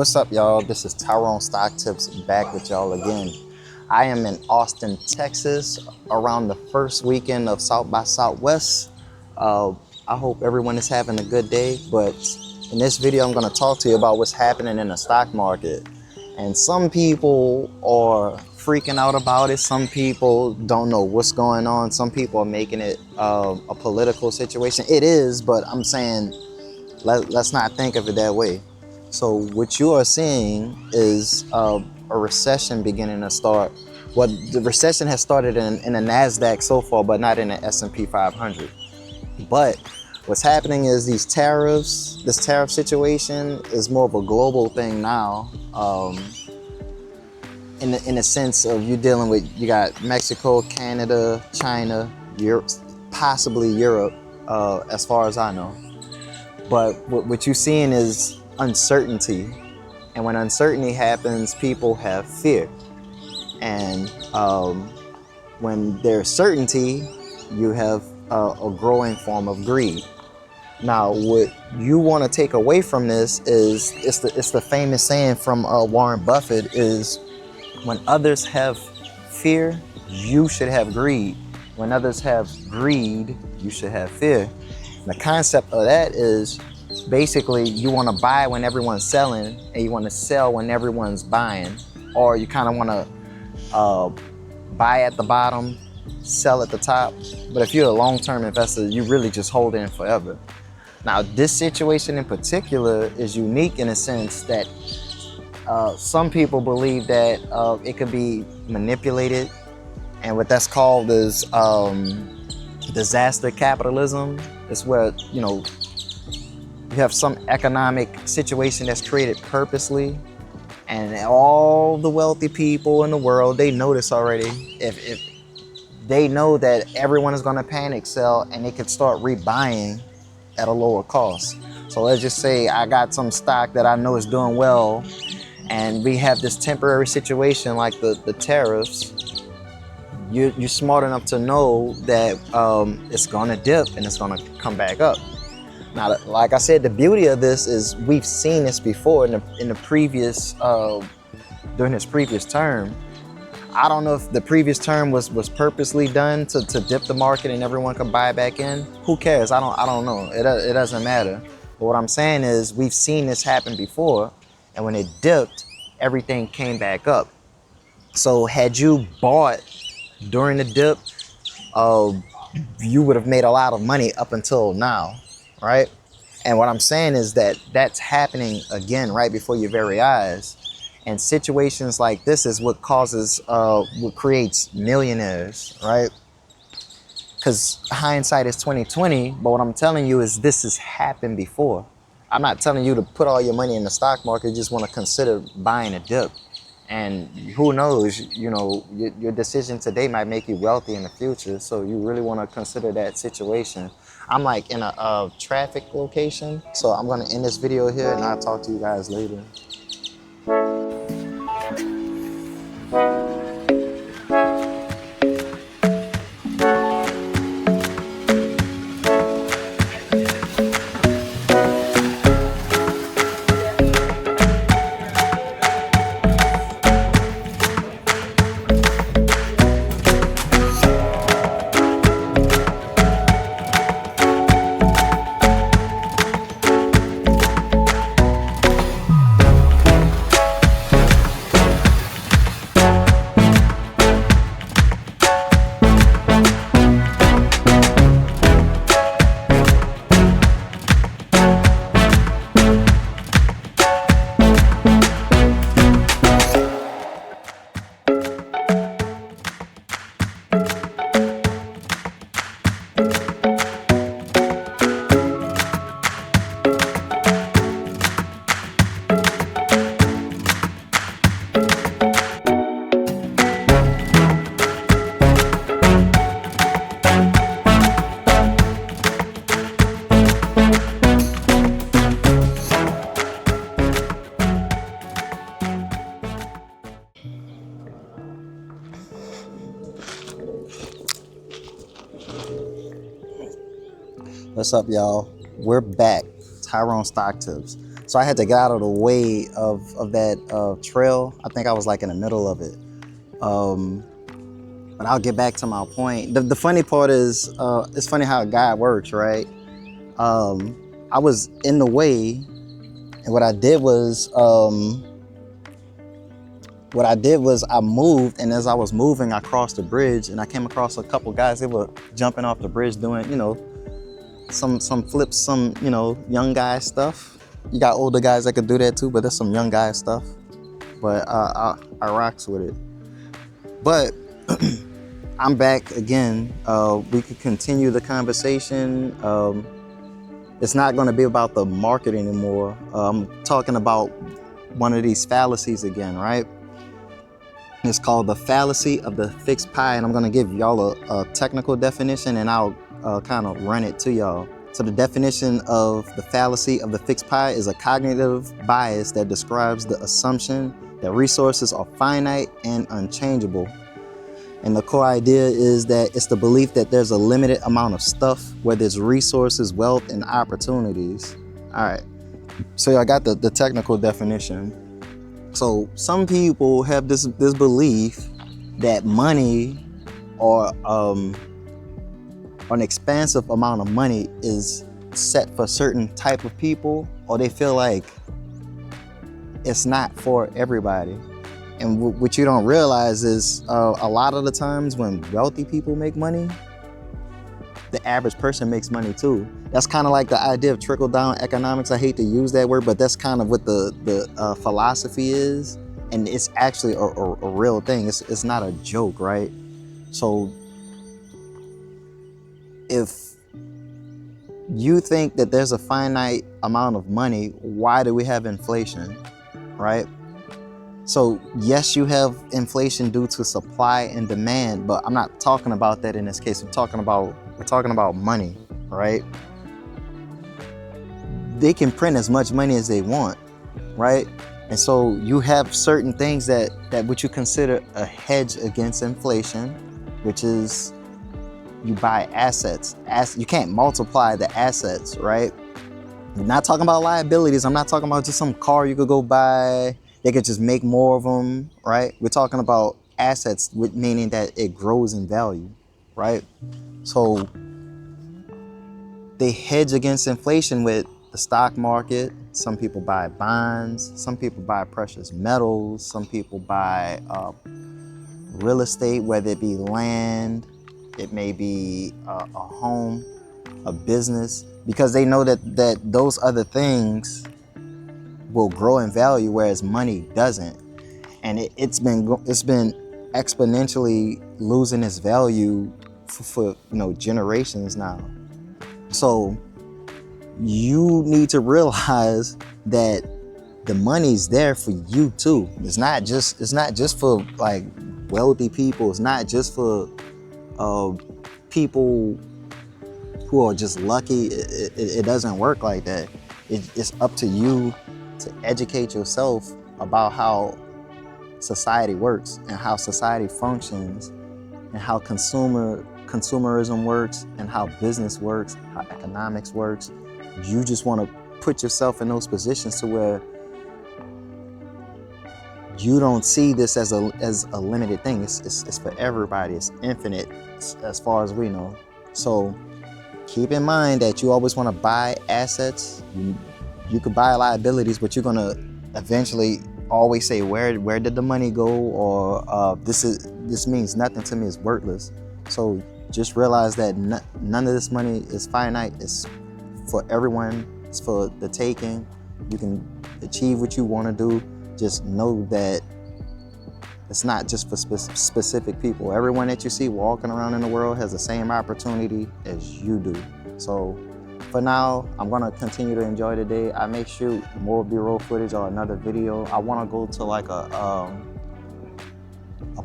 What's up, y'all? This is Tyrone Stock Tips back with y'all again. I am in Austin, Texas, around the first weekend of South by Southwest. I hope everyone is having a good day, but in this video I'm going to talk to you about what's happening in the stock market. And some people are freaking out about it. Some people don't know what's going on. Some people are making it a political situation. It is, but I'm saying let's not think of it that way. So what you are seeing is a recession beginning to start. Well, the recession has started in the NASDAQ so far, but not in the S&P 500. But what's happening is this tariff situation is more of a global thing now. In the sense of you dealing with, you got Mexico, Canada, China, Europe, possibly Europe, as far as I know. But what you're seeing is uncertainty, and when uncertainty happens, people have fear, and when there's certainty, you have a growing form of greed. Now, what you want to take away from this is it's the famous saying from Warren Buffett is, when others have fear, you should have greed. When others have greed, you should have fear. And the concept of that is basically you want to buy when everyone's selling, and you want to sell when everyone's buying, or you kind of want to buy at the bottom, sell at the top. But if you're a long-term investor, you really just hold in forever. Now, this situation in particular is unique in a sense that some people believe that it could be manipulated, and what that's called is disaster capitalism. It's where, you have some economic situation that's created purposely, and all the wealthy people in the world, they know this already. If they know that everyone is going to panic sell, and they could start rebuying at a lower cost. So let's just say I got some stock that I know is doing well, and we have this temporary situation like the tariffs. You're smart enough to know that it's going to dip and it's going to come back up. Now, like I said, the beauty of this is we've seen this before in the previous, during this previous term. I don't know if the previous term was purposely done to dip the market and everyone could buy back in. Who cares? I don't know. It doesn't matter. But what I'm saying is we've seen this happen before, and when it dipped, everything came back up. So had you bought during the dip, you would have made a lot of money up until now. Right? And what I'm saying is that that's happening again right before your very eyes. And situations like this is what causes, what creates millionaires, right? Because hindsight is 20/20, but what I'm telling you is this has happened before. I'm not telling you to put all your money in the stock market. You just want to consider buying a dip. And who knows, your decision today might make you wealthy in the future. So you really want to consider that situation. I'm like in a traffic location, so I'm going to end this video here, and I'll talk to you guys later. What's up, y'all? We're back. Tyrone Stock Tips. So I had to get out of the way of that trail. I think I was like in the middle of it. But I'll get back to my point. The funny part is, it's funny how God works, right? I was in the way, and what I did was I moved, and as I was moving, I crossed the bridge, and I came across a couple guys. They were jumping off the bridge doing, you know, some flips, some, you know, young guy stuff. You got older guys that could do that too, but there's some young guy stuff. But I rocks with it. But I'm back again. We could continue the conversation. It's not going to be about the market anymore. I'm talking about one of these fallacies again, right? It's called the fallacy of the fixed pie, and I'm going to give y'all a technical definition, and I'll kind of run it to y'all. So the definition of the fallacy of the fixed pie is a cognitive bias that describes the assumption that resources are finite and unchangeable. And the core idea is that it's the belief that there's a limited amount of stuff, whether it's resources, wealth, and opportunities. All right, so I got the technical definition. So some people have this belief that money or an expansive amount of money is set for certain type of people, or they feel like it's not for everybody. And what you don't realize is a lot of the times when wealthy people make money, the average person makes money too. That's kind of like the idea of trickle-down economics. I hate to use that word, but that's kind of what the philosophy is. And it's actually a real thing. It's not a joke, right? So if you think that there's a finite amount of money, why do we have inflation, right? So yes, you have inflation due to supply and demand, but I'm not talking about that in this case. We're talking about money, right? They can print as much money as they want, right? And so you have certain things that what you consider a hedge against inflation, which is you buy assets. You can't multiply the assets, right? I'm not talking about liabilities. I'm not talking about just some car you could go buy. They could just make more of them, right? We're talking about assets, meaning that it grows in value, right? So they hedge against inflation with the stock market. Some people buy bonds. Some people buy precious metals. Some people buy real estate, whether it be land, it may be a home, a business, because they know that those other things will grow in value, whereas money doesn't. And it's been exponentially losing its value for generations now. So you need to realize that the money's there for you too. It's not just for like wealthy people. It's not just for people who are just lucky. It doesn't work like that. It's up to you to educate yourself about how society works and how society functions and how consumerism works and how business works, how economics works. You just want to put yourself in those positions to where you don't see this as a limited thing. It's for everybody. It's infinite as far as we know. So keep in mind that you always want to buy assets. You could buy liabilities, but you're gonna eventually always say, where did the money go? Or this means nothing to me, it's worthless. So just realize that none of this money is finite. It's for everyone. It's for the taking. You can achieve what you want to do. Just know that it's not just for specific people. Everyone that you see walking around in the world has the same opportunity as you do. So for now, I'm gonna continue to enjoy the day. I may shoot more B-roll footage or another video. I wanna go to like a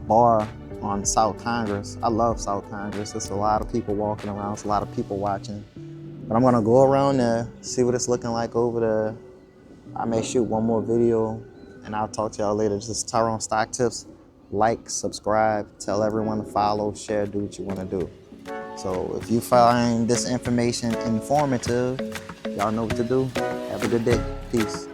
bar on South Congress. I love South Congress. There's a lot of people walking around. There's a lot of people watching. But I'm gonna go around there, see what it's looking like over there. I may shoot one more video, and I'll talk to y'all later. This is Tyrone Stock Tips. Like, subscribe, tell everyone to follow, share, do what you wanna do. So if you find this information informative, y'all know what to do. Have a good day. Peace.